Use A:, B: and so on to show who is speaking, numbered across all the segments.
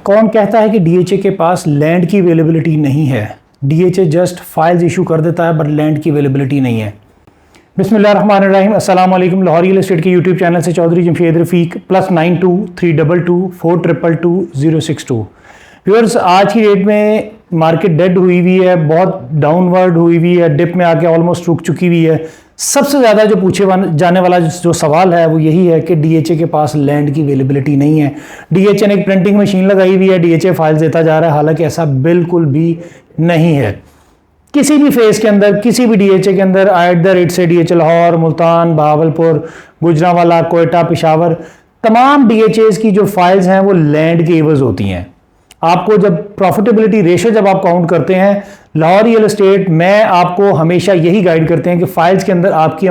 A: कौन कहता है कि डीएचए के पास लैंड की अवेलेबिलिटी नहीं है। डीएचए जस्ट फाइल्स इशू कर देता है बट लैंड की अवेलेबिलिटी नहीं है। बिस्मिल्लाहिर्रहमानिर्रहीम, अस्सलाम वालेकुम। लाहौर रियल एस्टेट के यूट्यूब चैनल से चौधरी जमशेद रफ़ीक +923224224062। व्यूअर्स, आज की डेट में मार्केट डेड हुई हुई है, बहुत डाउनवर्ड हुई हुई है, डिप में आके ऑलमोस्ट रुक चुकी हुई है। सबसे ज़्यादा जो पूछे जाने वाला जो सवाल है वो यही है कि डीएचए के पास लैंड की अवेलेबिलिटी नहीं है। डीएचए ने एक प्रिंटिंग मशीन लगाई हुई है, डीएचए फाइल्स देता जा रहा है, हालांकि ऐसा बिल्कुल भी नहीं है। किसी भी फेज के अंदर, किसी भी डीएचए के अंदर @ से डीएचए लाहौर, मुल्तान, बहावलपुर, गुजरांवाला, कोयटा, पेशावर, तमाम डीएचएस की जो फाइल्स हैं वो लैंड के एवज होती हैं। आपको जब प्रॉफिटेबिलिटी रेशो जब आप काउंट करते हैं लाहौर रियल एस्टेट में, आपको हमेशा यही गाइड करते हैं कि फाइल्स के अंदर आपकी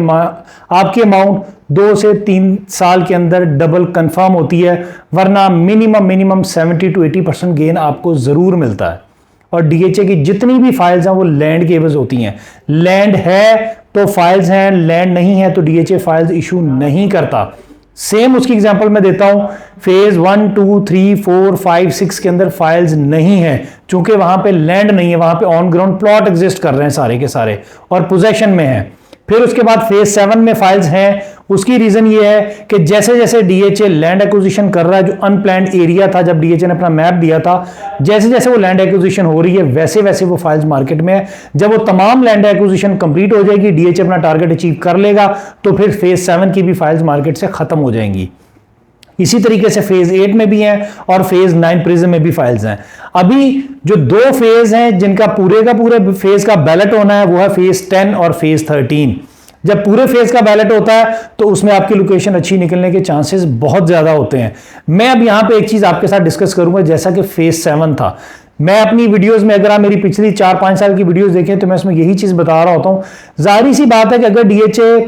A: अमाउंट 2 से 3 साल के अंदर डबल कंफर्म होती है, वरना मिनिमम 70 to 80% गेन आपको जरूर मिलता है। और डीएचए की जितनी भी फाइल्स हैं वो लैंड के एवज होती हैं। लैंड है तो फाइल्स हैं, लैंड नहीं है तो डीएचए फाइल्स इशू नहीं करता। सेम उसकी एग्जांपल मैं देता हूं, फेज 1, 2, 3, 4, 5, 6 के अंदर फाइल्स नहीं है, चूंकि वहां पे लैंड नहीं है, वहां पे ऑन ग्राउंड प्लॉट एग्जिस्ट कर रहे हैं सारे के सारे और पोजेशन में है। फिर उसके बाद फेज 7 में फाइल्स हैं। उसकी रीजन ये है कि जैसे जैसे डीएचए लैंड एक्विजिशन कर रहा है, जो अनप्लैन्ड एरिया था जब डीएचए ने अपना मैप दिया था, जैसे जैसे वो लैंड एक्विजिशन हो रही है वैसे वैसे वो फाइल्स मार्केट में है। जब वो तमाम लैंड एक्विजिशन कंप्लीट हो जाएगी, डीएचए अपना टारगेट अचीव कर लेगा, तो फिर फेज 7 की भी फाइल्स मार्केट से खत्म हो जाएंगी। इसी तरीके से फेज 8 में भी हैं और फेज 9 प्रिज्म में भी फाइल्स हैं। अभी जो 2 फेज हैं जिनका पूरे का पूरे फेज का बैलेट होना है वो है फेज 10 और फेज 13। जब पूरे फेज का बैलेट होता है तो उसमें आपकी लोकेशन अच्छी निकलने के चांसेस बहुत ज्यादा होते हैं। मैं अब यहां पे एक चीज आपके साथ डिस्कस करूंगा, जैसा कि फेज 7 था। मैं अपनी वीडियोस में, अगर आप मेरी पिछली 4-5 साल की वीडियोस देखें तो मैं उसमें यही चीज बता रहा होता हूं। जाहिर सी बात है कि अगर डीएचए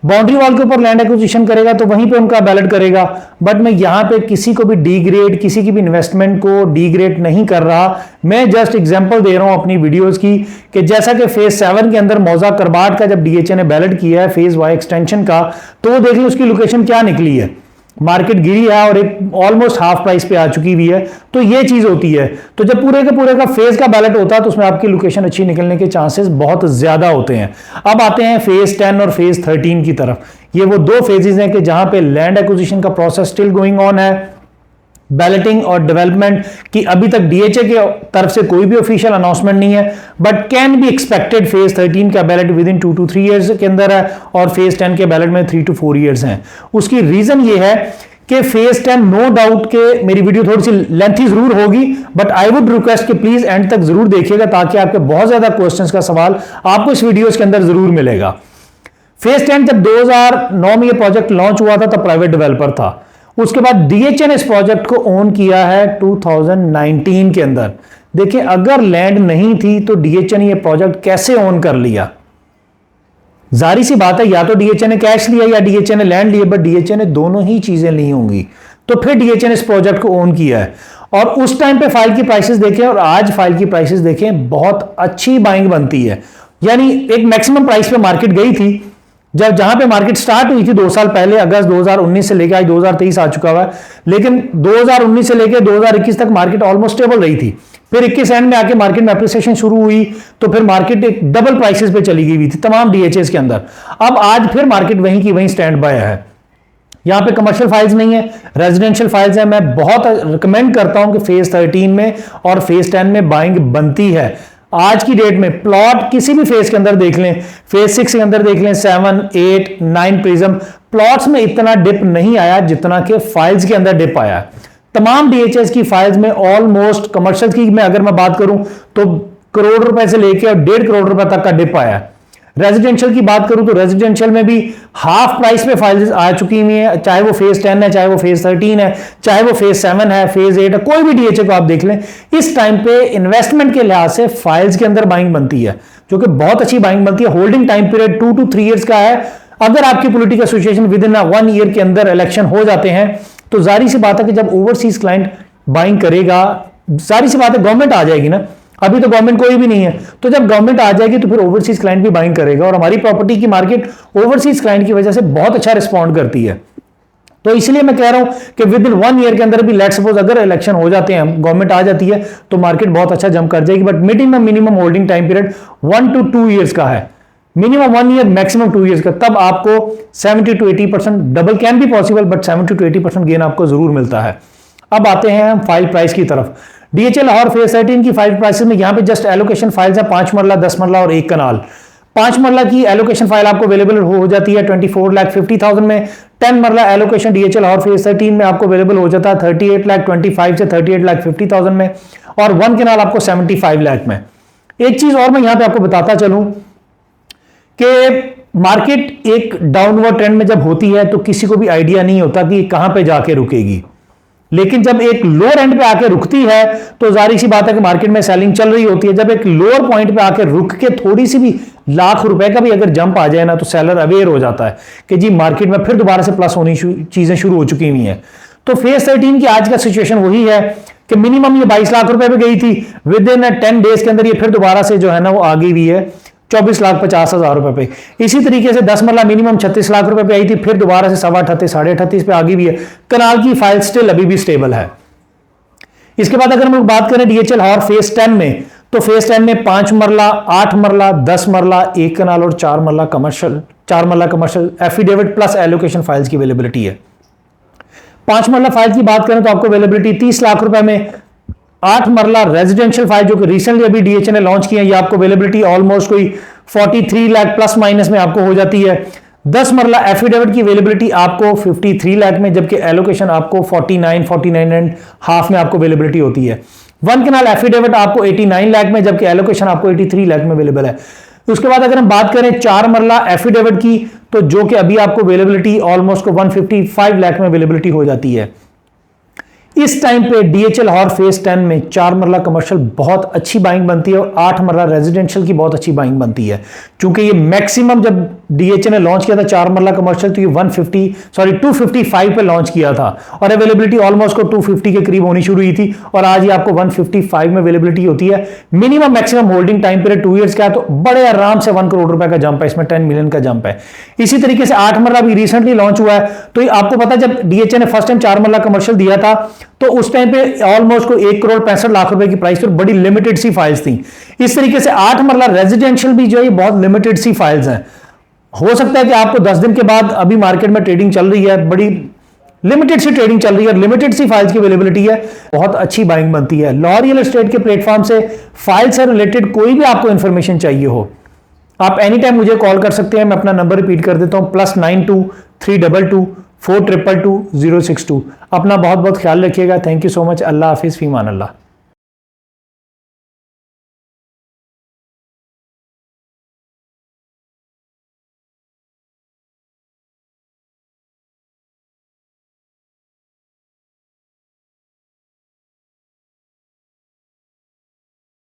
A: बाउंड्री वॉल के ऊपर लैंड एक्विजिशन करेगा तो वहीं पे उनका बैलेट करेगा, बट मैं यहां पे किसी को भी डीग्रेड, किसी की भी इन्वेस्टमेंट को डीग्रेड नहीं कर रहा। मैं जस्ट एग्जांपल दे रहा हूं अपनी वीडियोस की कि जैसा कि फेज 7 के अंदर मौजा करबाट का जब डीएचए ने बैलेट किया है फेज वाई एक्सटेंशन का, तो वो देख लो उसकी लोकेशन क्या निकली है। मार्केट गिरी है और एक ऑलमोस्ट हाफ प्राइस पे आ चुकी हुई है। तो ये चीज होती है। तो जब पूरे का फेज का बैलेट होता है तो उसमें आपकी लोकेशन अच्छी निकलने के चांसेस बहुत ज्यादा होते हैं। अब आते हैं फेज 10 और फेज 13 की तरफ। ये वो 2 फेजेस हैं कि जहां पे लैंड एक्विजिशन का प्रोसेस स्टिल गोइंग ऑन है। बैलेटिंग और डेवलपमेंट की अभी तक डीएचए के तरफ से कोई भी ऑफिशियल अनाउंसमेंट नहीं है, but can be expected. Phase 13 का ballot with in 2 to 3 years के अंदर है और फेज 10 के बैलेट में 3 to 4 ईयर्स हैं। उसकी रीजन ये है कि फेज 10 नो डाउट के मेरी वीडियो थोड़ी सी लेंथी जरूर होगी, बट आई वुड रिक्वेस्ट कि प्लीज एंड तक जरूर देखिएगा ताकि आपके बहुत ज्यादा क्वेश्चंस का सवाल आपको इस वीडियो के अंदर जरूर मिलेगा। फेज 10 जब 2009 में ये प्रोजेक्ट लॉन्च हुआ था तब प्राइवेट डेवलपर था। उसके बाद डीएचए ने इस प्रोजेक्ट को ओन किया है 2019 के अंदर। देखिए, अगर लैंड नहीं थी तो डीएचए ने ये प्रोजेक्ट कैसे ओन कर लिया? जारी सी बात है, या तो डीएचए ने कैश लिया या डीएचए ने लैंड लिया, बट डीएचए ने दोनों ही चीजें ली होंगी। तो फिर डीएचए ने इस प्रोजेक्ट को ओन किया है। और उस टाइम पे फाइल की प्राइसेस देखें और आज फाइल की प्राइसेस देखें, बहुत अच्छी बाइंग बनती है। यानी एक मैक्सिमम प्राइस पे मार्केट गई थी जहां पे मार्केट स्टार्ट हुई थी 2 साल पहले, अगस्त 2019 से लेकर आज 2023 आ चुका हुआ है। लेकिन 2019 से लेकर 2021 तक मार्केट ऑलमोस्ट स्टेबल रही थी। फिर 21 एंड में आके मार्केट में एप्रिसिएशन शुरू हुई तो फिर मार्केट एक डबल प्राइसेस पे चली गई हुई थी तमाम डीएचएस के अंदर। अब आज फिर मार्केट वहीं की वहीं स्टैंड बाय है। यहां पे कमर्शियल फाइल्स नहीं है, रेजिडेंशियल फाइल्स है। मैं बहुत रिकमेंड करता हूं कि फेज 13 में और फेज 10 में बाइंग बनती है। आज की डेट में प्लॉट किसी भी फेज के अंदर देख लें, फेज 6 के अंदर देख लें, 7, 8, 9 प्रिज्म, प्लॉट्स में इतना डिप नहीं आया जितना कि फाइल्स के अंदर डिप आया। तमाम डीएचएस की फाइल्स में ऑलमोस्ट, कमर्शियल की मैं अगर मैं बात करूं तो करोड़ रुपए से लेकर 1.5 करोड़ रुपए तक का डिप आया। रेजिडेंशियल की बात करूं तो रेजिडेंशियल में भी हाफ प्राइस पे फाइल्स आ चुकी हुई हैं, चाहे वो फेज 10 है, चाहे वो फेज 13 है, चाहे वो फेज 7 है, फेज 8 है, कोई भी डीएचए को आप देख लें। इस टाइम पे इन्वेस्टमेंट के लिहाज से फाइल्स के अंदर बाइंग बनती है, जो कि बहुत अच्छी बाइंग बनती है। Holding time period 2 to 3 years का है। अगर आपकी political situation with in 1 year के अंदर इलेक्शन हो जाते हैं तो जाहिर सी बात है कि जब ओवरसीज क्लाइंट बाइंग करेगा, जाहिर सी बात है गवर्नमेंट आ जाएगी ना। अभी तो गवर्नमेंट कोई भी नहीं है, तो जब गवर्नमेंट आ जाएगी तो फिर ओवरसीज क्लाइंट भी बाइंग करेगा। और हमारी प्रॉपर्टी की मार्केट ओवरसीज क्लाइंट की वजह से बहुत अच्छा रिस्पॉन्ड करती है। तो इसलिए मैं कह रहा हूं कि विद इन 1 ईयर के अंदर भी लेट्स सपोज अगर इलेक्शन हो जाते हैं, गवर्नमेंट आ जाती है, तो मार्केट बहुत अच्छा जंप कर जाएगी। But minimum holding time period 1 to 2 years का है, मिनिमम 1 ईयर मैक्सिमम 2 ईयर्स का, तब आपको 70 to 80% डबल कैन भी पॉसिबल, बट 70 to 80% गेन आपको जरूर मिलता है। अब आते हैं हम फाइल प्राइस की तरफ। डीएचएल और फेज 13 की फाइल प्राइसेस में यहां पे जस्ट एलोकेशन फाइल्स है 5 मरला, 10 मरला और 1 कनाल। 5 मरला की एलोकेशन फाइल आपको अवेलेबल हो जाती है 24,50,000 में। 10 मरला एलोकेशन डीएचएल और फेज 13 में आपको अवेलेबल हो जाता है 38,25,000 से 38,50,000 में, और 1 कनाल आपको 75 लाख में। एक चीज और मैं यहां पे आपको बताता चलूं कि मार्केट एक डाउनवर्ड ट्रेंड में जब होती है तो किसी को भी आइडिया नहीं होता कि कहां पे जाके रुकेगी, लेकिन जब एक लोअर एंड पे आके रुकती है तो जाहिर सी बात है कि मार्केट में सेलिंग चल रही होती है। जब एक लोअर पॉइंट पे आके रुक के थोड़ी सी भी लाख रुपए का भी अगर जंप आ जाए ना, तो सेलर अवेयर हो जाता है कि जी मार्केट में फिर दोबारा से प्लस होनी चीजें शुरू हो चुकी हुई हैं। तो फेज 13 की आज का सिचुएशन वही है कि मिनिमम ये 22 लाख रुपए पे गई थी, विद इन 10 डेज के अंदर ये फिर दोबारा से जो है ना वो आ गई हुई है 24,50,000 रुपए पे। इसी तरीके से 10 मरला मिनिमम 36 लाख रुपए पे आई थी, फिर दोबारा से 38.5 साढ़े 38 पे आ गई भी है। कनाल की फाइल स्टिल अभी भी स्टेबल है। इसके बाद अगर हम लोग बात करें डीएचएल और फेज 10 में, तो फेज 10 में 5 मरला, 8 मरला, 10 मरला, 1 कनाल और 4 मरला commercial affidavit plus allocation files की अवेलेबिलिटी है। 5 मरला फाइल की बात करें तो आपको अवेलेबिलिटी 30 लाख रुपए में। 8 मरला रेजिडेंशियल फाइल जो कि रिसेंटली अभी डीएचए ने लॉन्च किया है, ये आपको अवेलेबिलिटी ऑलमोस्ट कोई 43 लाख प्लस माइनस में आपको हो जाती है। 10 मरला एफिडेविट की अवेलेबिलिटी आपको 53 लाख में, जबकि एलोकेशन आपको 49 एंड हाफ में आपको अवेलेबिलिटी होती है। 1 कनाल एफिडेविट आपको 89 लाख में, जबकि एलोकेशन आपको 83 लाख में अवेलेबल है। उसके बाद अगर हम बात करें 4 मरला एफिडेविट की, तो जो कि अभी आपको अवेलेबिलिटी ऑलमोस्ट को 155 लाख में अवेलेबिलिटी हो जाती है। इस टाइम पे डीएचएल और फेज 10 में 4 मरला कमर्शियल बहुत अच्छी बाइंग बनती है और 8 मरला रेजिडेंशियल की बहुत अच्छी बाइंग बनती है, क्योंकि ये मैक्सिमम जब डीएचएल ने लॉन्च किया था 4 मरला कमर्शियल, तो ये 255 पे लॉन्च किया था और अवेलेबिलिटी ऑलमोस्ट को 250 के करीब होनी शुरू हुई थी, और आज ये आपको 155 में अवेलेबिलिटी होती है। Minimum maximum holding time period 2 years का है, तो बड़े आराम से 1 करोड़ रुपए का जंप है इसमें, 10 मिलियन का जंप है। इसी तरीके से 8 मरला भी रिसेंटली लॉन्च हुआ है। तो आपको पता जब डीएचए ने फर्स्ट टाइम 4 मरला कमर्शियल दिया था, तो उस टाइम पे ऑलमोस्ट को 1 करोड़ 65 लाख रुपए की प्राइस पर बड़ी लिमिटेड सी फाइल्स थी। इस तरीके से 8 मरला रेजिडेंशियल भी जो है बहुत लिमिटेड सी फाइल्स हैं। हो सकता है कि आपको 10 दिन के बाद, अभी मार्केट में ट्रेडिंग चल रही है, बड़ी लिमिटेड सी ट्रेडिंग चल रही है, लिमिटेड सी फाइल्स की अवेलेबिलिटी है, बहुत अच्छी बाइंग बनती है। लॉ रियल एस्टेट के प्लेटफॉर्म से फाइल से रिलेटेड कोई भी आपको इंफॉर्मेशन चाहिए हो, आप एनी टाइम मुझे कॉल कर सकते हैं। मैं अपना नंबर रिपीट कर देता हूं, +92 322 422 062। अपना बहुत बहुत ख्याल रखिएगा। Thank you so much. अल्लाह हाफिज़, फीमान अल्लाह।